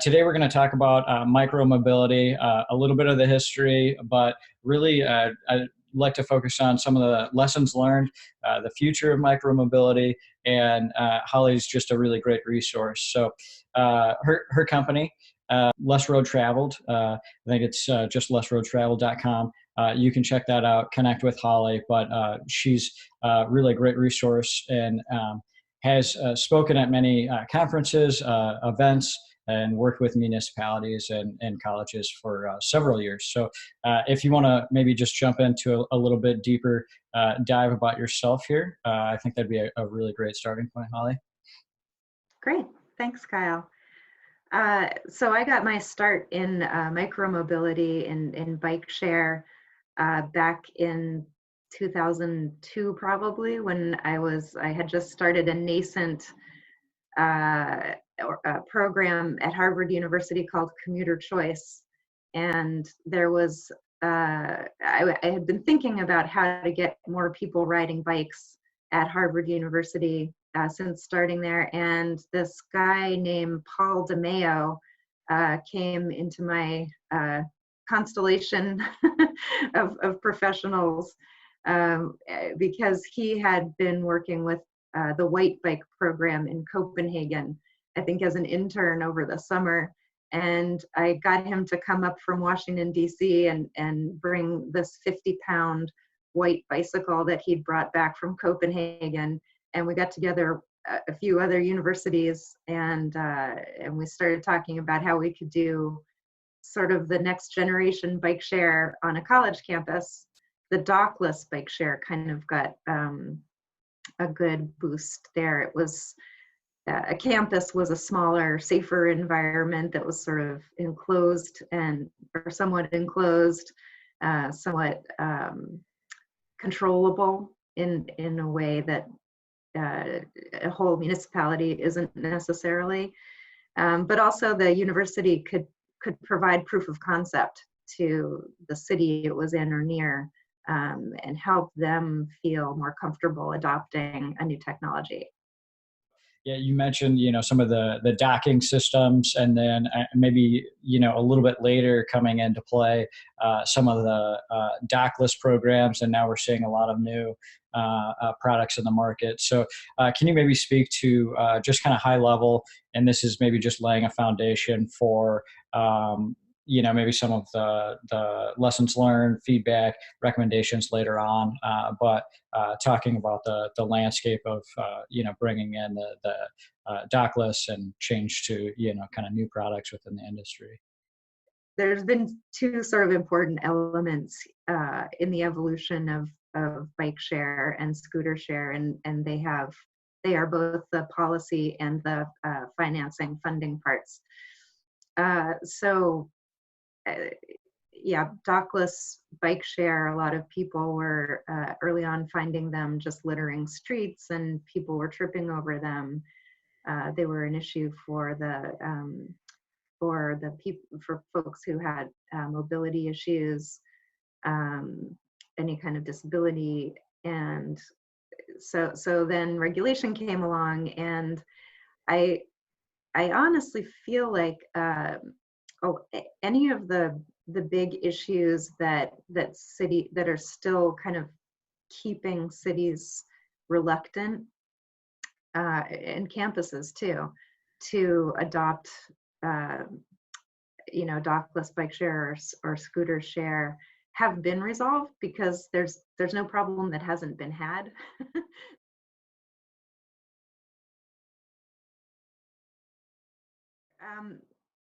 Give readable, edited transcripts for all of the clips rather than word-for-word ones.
Today we're going to talk about micromobility, a little bit of the history, but really I'd like to focus on some of the lessons learned, the future of micromobility, and Holly's just a really great resource. So her company, Less Road Traveled, I think it's just lessroadtraveled.com. You can check that out, connect with Holly, but she's really a great resource and has spoken at many conferences, events, and worked with municipalities and colleges for several years. So if you want to maybe just jump into a little bit deeper dive about yourself here, I think that'd be a really great starting point, Holly. Great. Thanks, Kyle. So I got my start in micromobility in bike share back in 2002, probably, when I had just started a nascent program at Harvard University called Commuter Choice. And there was, I had been thinking about how to get more people riding bikes at Harvard University since starting there. And this guy named Paul DeMeo came into my constellation of professionals because he had been working with the White Bike program in Copenhagen, I think as an intern over the summer. And I got him to come up from Washington, D.C. and bring this 50-pound white bicycle that he'd brought back from Copenhagen. And we got together a few other universities and we started talking about how we could do sort of the next generation bike share on a college campus. The dockless bike share kind of got a good boost there. It was a campus was a smaller, safer environment that was sort of enclosed or somewhat enclosed, somewhat controllable in a way that a whole municipality isn't necessarily. But also the university could provide proof of concept to the city it was in or near, and help them feel more comfortable adopting a new technology. Yeah, you mentioned, some of the docking systems, and then maybe, a little bit later coming into play, some of the dockless programs, and now we're seeing a lot of new products in the market. So can you maybe speak to just kind of high level, and this is maybe just laying a foundation for maybe some of the lessons learned, feedback, recommendations later on, but talking about the landscape of, bringing in the dockless and change to, kind of new products within the industry. There's been two sort of important elements in the evolution of bike share and scooter share, and they are both the policy and the funding parts. Dockless bike share, a lot of people were early on finding them just littering streets, and people were tripping over them. They were an issue for folks who had mobility issues, any kind of disability. And so then regulation came along, and I honestly feel like any of the big issues that are still kind of keeping cities reluctant, and campuses too, to adopt dockless bike share or scooter share have been resolved, because there's no problem that hasn't been had.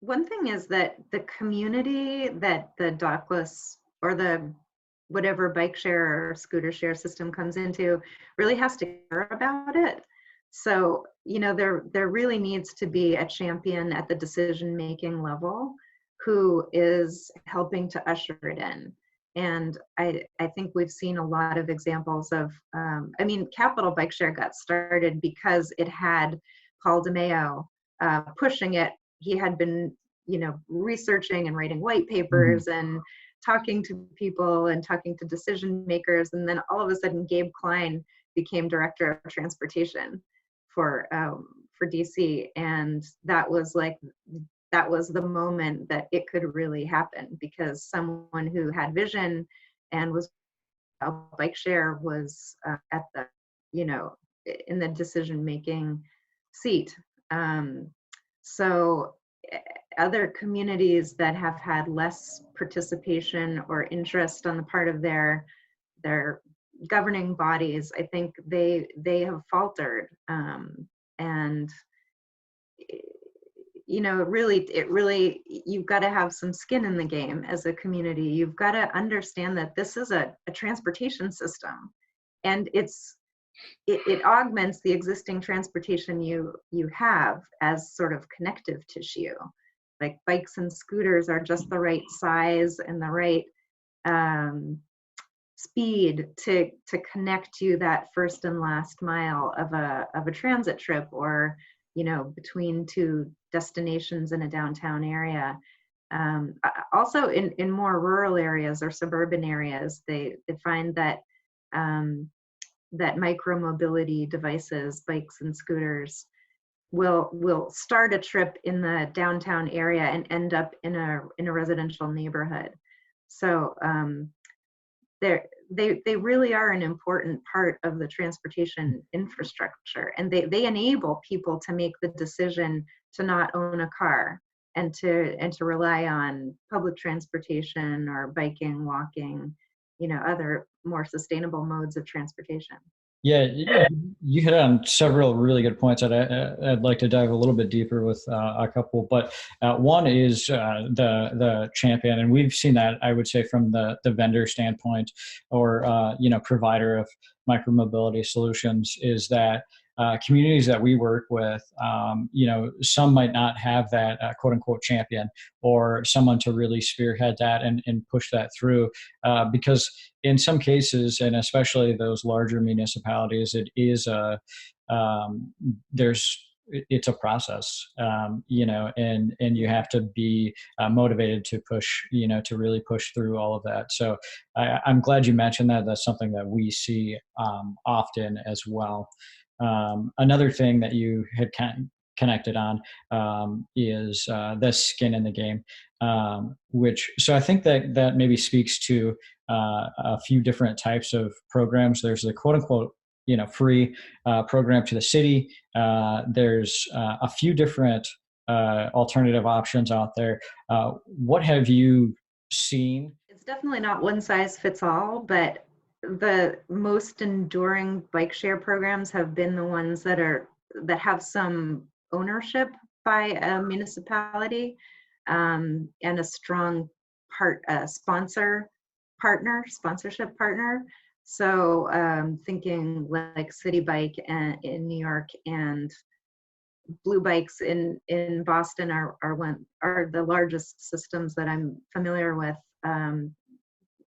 One thing is that the community that the dockless or the whatever bike share or scooter share system comes into really has to care about it. So, there really needs to be a champion at the decision-making level who is helping to usher it in. And I think we've seen a lot of examples of, Capital Bike Share got started because it had Paul DeMeo pushing it. He had been, researching and writing white papers and talking to people and talking to decision makers. And then all of a sudden, Gabe Klein became director of transportation for DC. And that was like that was the moment that it could really happen, because someone who had vision and was a bike share was at the, you know, in the decision making seat. Um, so other communities that have had less participation or interest on the part of their governing bodies, I think they have faltered. And you know, it really, you've got to have some skin in the game as a community. You've got to understand that this is a transportation system, and it augments the existing transportation you have as sort of connective tissue. Like bikes and scooters are just the right size and the right um, speed to connect you that first and last mile of a transit trip, or you know, between two destinations in a downtown area. Also in more rural areas or suburban areas, they find that that micromobility devices, bikes and scooters, will start a trip in the downtown area and end up in a residential neighborhood. So they really are an important part of the transportation infrastructure, and they enable people to make the decision to not own a car and to rely on public transportation or biking, walking, you know, other more sustainable modes of transportation. Yeah, you hit on several really good points that I'd like to dive a little bit deeper with a couple. But one is the champion, and we've seen that, I would say, from the vendor standpoint, or you know, provider of micromobility solutions, is that communities that we work with, you know, some might not have that quote unquote champion, or someone to really spearhead that and push that through, because in some cases, and especially those larger municipalities, it is a there's it's a process, you know, and you have to be motivated to push, you know, to really push through all of that. So I'm glad you mentioned that. That's something that we see often as well. Another thing that you had connected on is the skin in the game, which, so I think that that maybe speaks to a few different types of programs. There's the quote unquote, you know, free program to the city. There's a few different alternative options out there. What have you seen? It's definitely not one size fits all, but the most enduring bike share programs have been the ones that have some ownership by a municipality, and a strong sponsorship partner. So thinking like City Bike in New York, and Blue Bikes in Boston are the largest systems that I'm familiar with.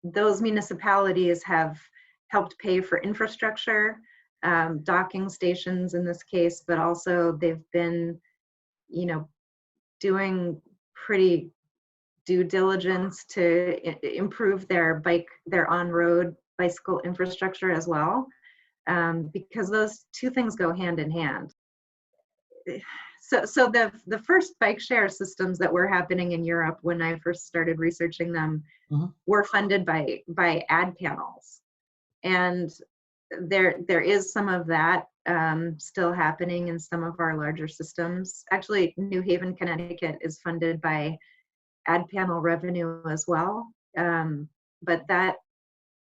Those municipalities have helped pay for infrastructure, docking stations in this case, but also they've been, you know, doing pretty due diligence to improve their on-road bicycle infrastructure as well, because those two things go hand in hand. So the first bike share systems that were happening in Europe when I first started researching them were funded by ad panels, and there is some of that still happening in some of our larger systems. Actually, New Haven, Connecticut is funded by ad panel revenue as well, but that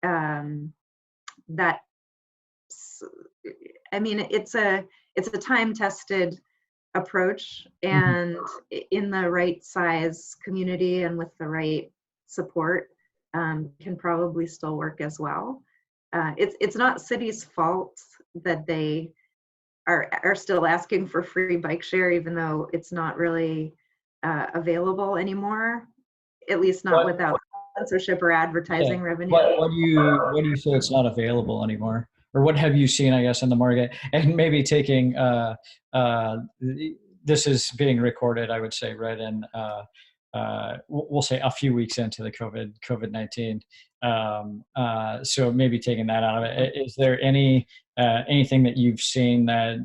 I mean, it's a time tested approach, and in the right size community and with the right support, can probably still work as well. It's not cities' fault that they are still asking for free bike share, even though it's not really available anymore, at least not What, without sponsorship or yeah, advertising revenue. what do you say it's not available anymore? Or what have you seen, I guess, in the market? And maybe taking uh, this is being recorded, I would say, right in we'll say a few weeks into the COVID-19. So maybe taking that out of it, is there anything that you've seen that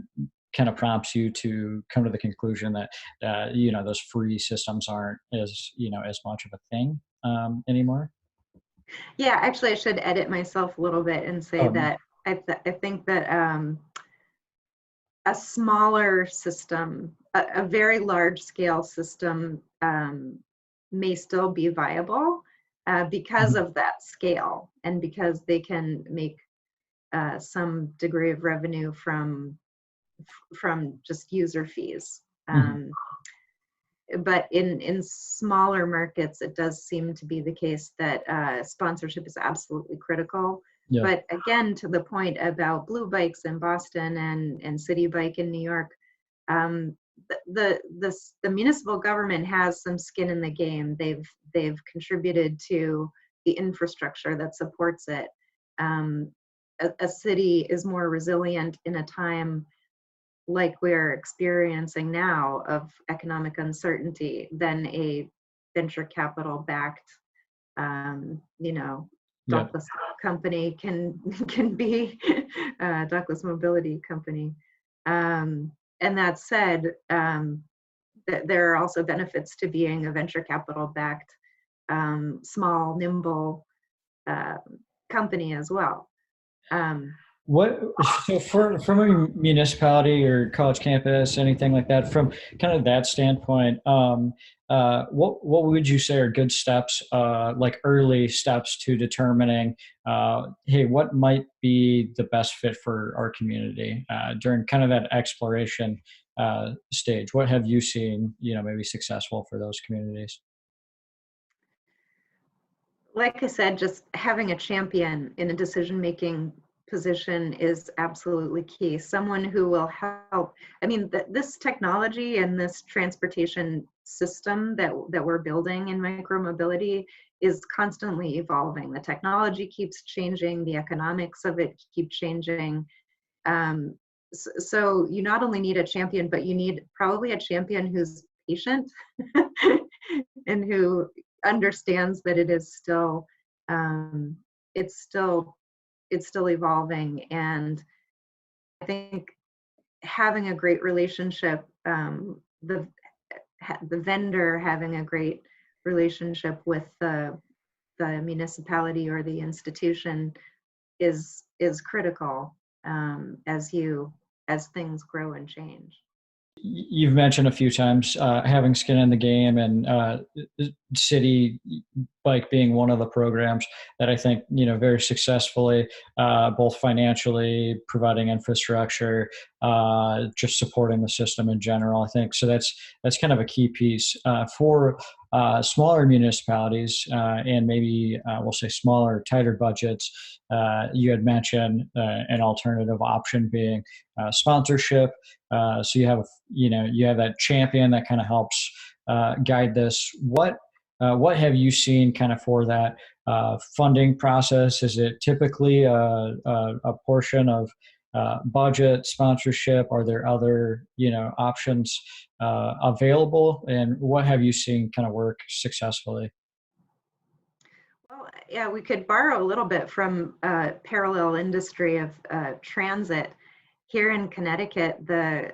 kind of prompts you to come to the conclusion that those free systems aren't as as much of a thing anymore? Yeah, actually, I should edit myself a little bit and say Oh, that I think that a smaller system, a very large scale system, may still be viable because mhm. of that scale and because they can make some degree of revenue from just user fees. Mhm. But in smaller markets, it does seem to be the case that sponsorship is absolutely critical. Yeah. But again, to the point about blue bikes in Boston and City Bike in New York, um, the municipal government has some skin in the game. They've contributed to the infrastructure that supports it. Um, a city is more resilient in a time like we're experiencing now of economic uncertainty than a venture capital backed, you know, Yeah. Douglas company can be, Douglas Mobility Company. And that said, there are also benefits to being a venture capital backed, small, nimble uh, company as well. Um, What so from a municipality or college campus, anything like that, from kind of that standpoint, what would you say are good steps, like early steps to determining, hey, what might be the best fit for our community during kind of that exploration stage? What have you seen, maybe successful for those communities? like I said, just having a champion in a decision-making position is absolutely key. Someone who will help. I mean, this technology and this transportation system that we're building in micromobility is constantly evolving. The technology keeps changing, the economics of it keep changing. So you not only need a champion, but you need probably a champion who's patient and who understands that it is still um, it's still it's still evolving. And I think having a great relationship, the vendor having a great relationship with the municipality or the institution is critical, as things grow and change. You've mentioned a few times having skin in the game, and City Bike being one of the programs that I think very successfully, both financially providing infrastructure, just supporting the system in general. I think so. That's kind of a key piece for smaller municipalities and maybe we'll say smaller, tighter budgets. You had mentioned an alternative option being sponsorship. So you have that champion that kind of helps guide this. What have you seen kind of for that funding process? Is it typically a portion of budget sponsorship? Are there other options available? And what have you seen kind of work successfully? Well, yeah, we could borrow a little bit from parallel industry of transit. Here in Connecticut, the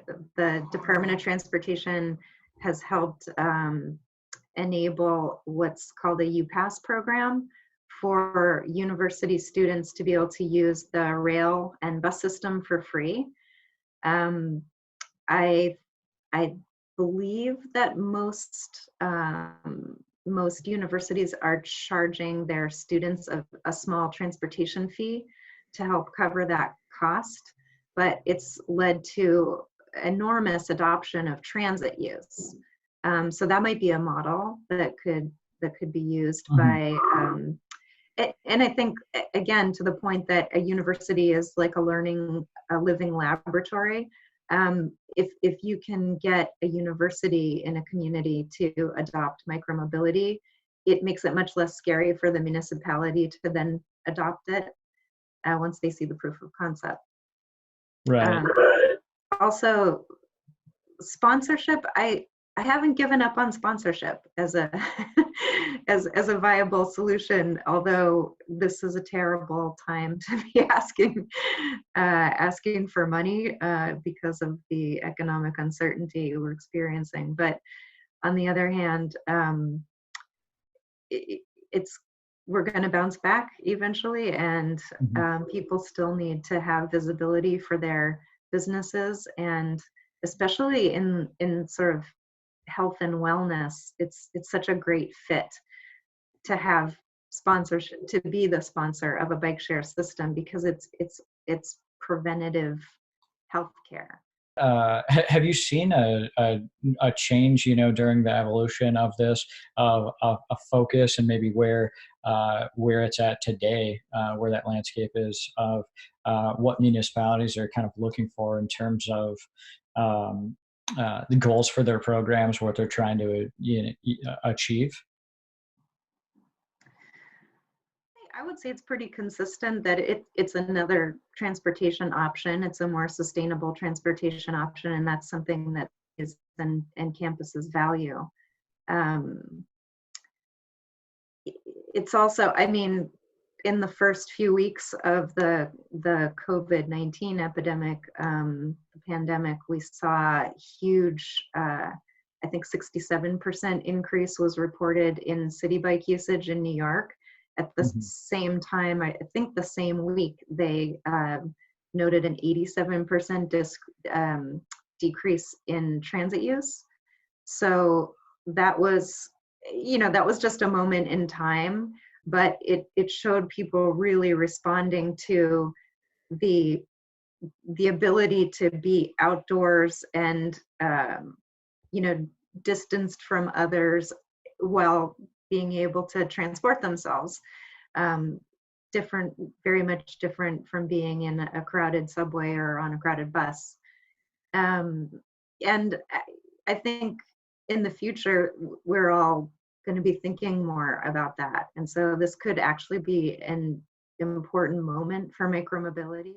Department of Transportation has helped enable what's called a UPass program for university students to be able to use the rail and bus system for free. Um, I I believe that most universities are charging their students a small transportation fee to help cover that cost, but it's led to enormous adoption of transit use. So that might be a model that could be used Mhm. by and I think again to the point that a university is like a living laboratory. If you can get a university in a community to adopt micromobility, it makes it much less scary for the municipality to then adopt it once they see the proof of concept. Right. Um, Also, sponsorship. I haven't given up on sponsorship as a as a viable solution, although this is a terrible time to be asking for money because of the economic uncertainty we're experiencing. But on the other hand, it's we're going to bounce back eventually, and Mhm. people still need to have visibility for their businesses, and especially in sort of health and wellness, it's such a great fit to have sponsorship, to be the sponsor of a bike share system, because it's preventative health care. Have you seen a change, during the evolution of this, of a focus, and maybe where it's at today, where that landscape is of what municipalities are kind of looking for in terms of um, the goals for their programs, what they're trying to achieve? I would say it's pretty consistent that it's another transportation option. It's a more sustainable transportation option, and that's something that is and campuses value. Um, it's also, I mean, in the first few weeks of the COVID-19 epidemic, the pandemic, we saw huge, I think 67% increase was reported in city bike usage in New York. At the Mhm. same time, I think the same week, they noted an 87% decrease in transit use. So that was, that was just a moment in time, but it showed people really responding to the the ability to be outdoors and you know distanced from others while being able to transport themselves. um, Different, very much different from being in a crowded subway or on a crowded bus. um, and I think in the future we're all going to be thinking more about that, and so this could actually be an important moment for micromobility.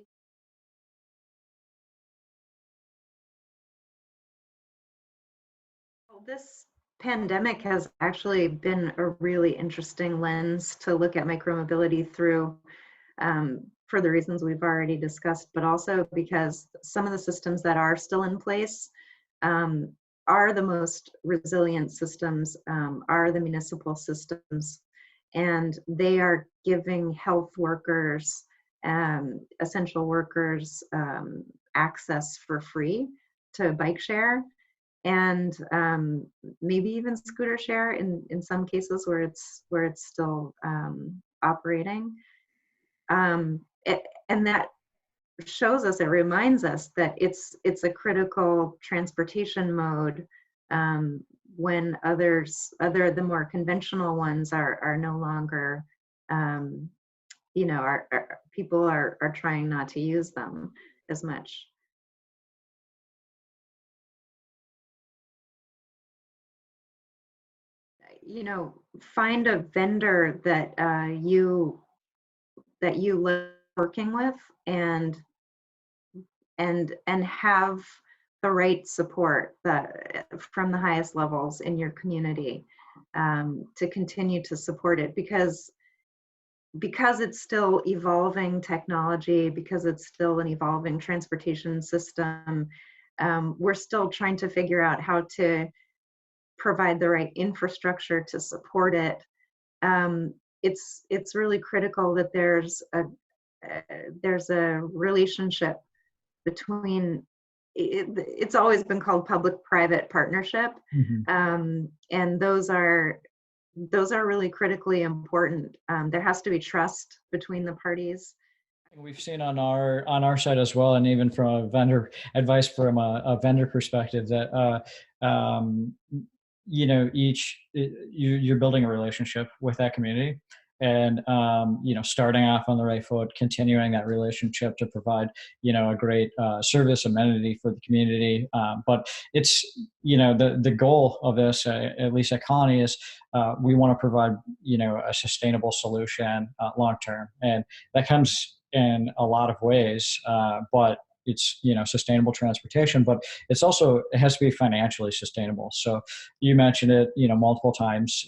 Well, this pandemic has actually been a really interesting lens to look at micromobility through, for the reasons we've already discussed, but also because some of the systems that are still in place um, are the most resilient systems, are the municipal systems, and they are giving health workers, essential workers, access for free to bike share, and maybe even scooter share in some cases where it's still operating. And that shows us, it reminds us that it's a critical transportation mode, when the more conventional ones are no longer, um, people are trying not to use them as much. Find a vendor that you love working with, and have the right support from the highest levels in your community, to continue to support it, because it's still evolving technology, because it's still an evolving transportation system. We're still trying to figure out how to provide the right infrastructure to support it. um, it's really critical that there's a relationship between, it's always been called public-private partnership, Mhm. and those are really critically important. There has to be trust between the parties. We've seen on our side as well, and even from a vendor advice from a vendor perspective, that you're building a relationship with that community, and starting off on the right foot, continuing that relationship to provide a great service amenity for the community. But it's the goal of this, at least at Koloni, is we want to provide a sustainable solution long term, and that comes in a lot of ways. But it's sustainable transportation, but it has to be financially sustainable. So you mentioned it multiple times.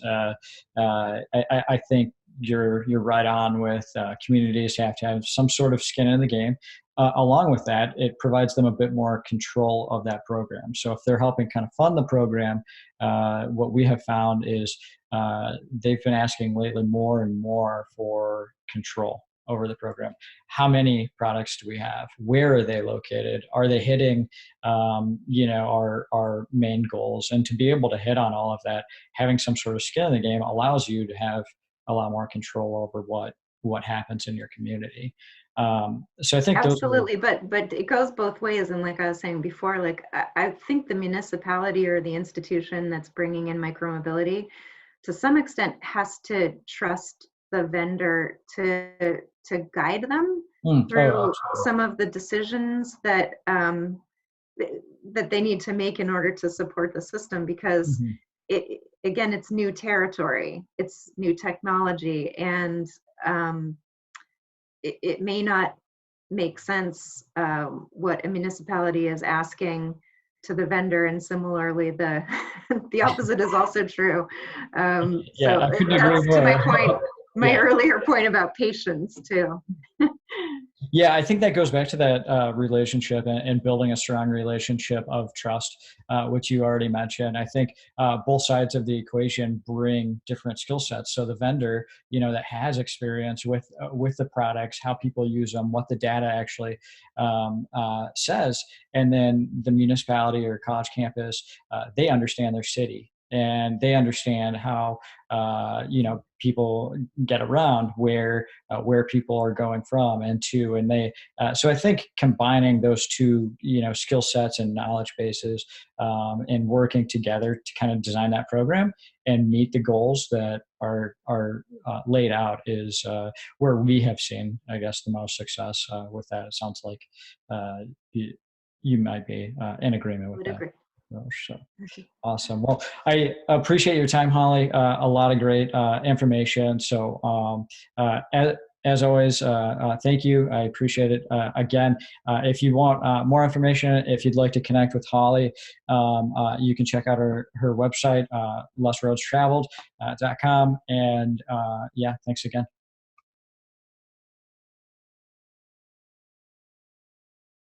I think you're right on with communities have to have some sort of skin in the game. Along with that, it provides them a bit more control of that program. So if they're helping kind of fund the program, what we have found is they've been asking lately more and more for control over the program. How many products do we have? Where are they located? Are they hitting, our main goals? And to be able to hit on all of that, having some sort of skin in the game allows you to have a lot more control over what happens in your community. So I think those are, Absolutely, but it goes both ways. And like I was saying before, like I think the municipality or the institution that's bringing in micromobility, to some extent, has to trust the vendor to guide them oh, through absolutely. some of the decisions that that they need to make in order to support the system, because Mhm. it's new territory, it's new technology, and it may not make sense what a municipality is asking to the vendor, and similarly the the opposite is also true. Yeah, So I couldn't agree that's to my more. point, my Yeah. earlier point about patience too. Yeah, I think that goes back to that relationship and building a strong relationship of trust, which you already mentioned. I think both sides of the equation bring different skill sets. So the vendor, that has experience with the products, how people use them, what the data actually says, and then the municipality or college campus, they understand their city and they understand how people get around, where people are going from and to, and they so I think combining those two skill sets and knowledge bases, and working together to kind of design that program and meet the goals that are laid out is where we have seen, I guess, the most success with that. It sounds like you, you might be in agreement with Would that. agree. So awesome. Well, I appreciate your time, Holly. A lot of great information. So, as always, thank you. I appreciate it. Again, if you want more information, if you'd like to connect with Holly, you can check out her website, lessroadstraveled.com. And yeah, thanks again.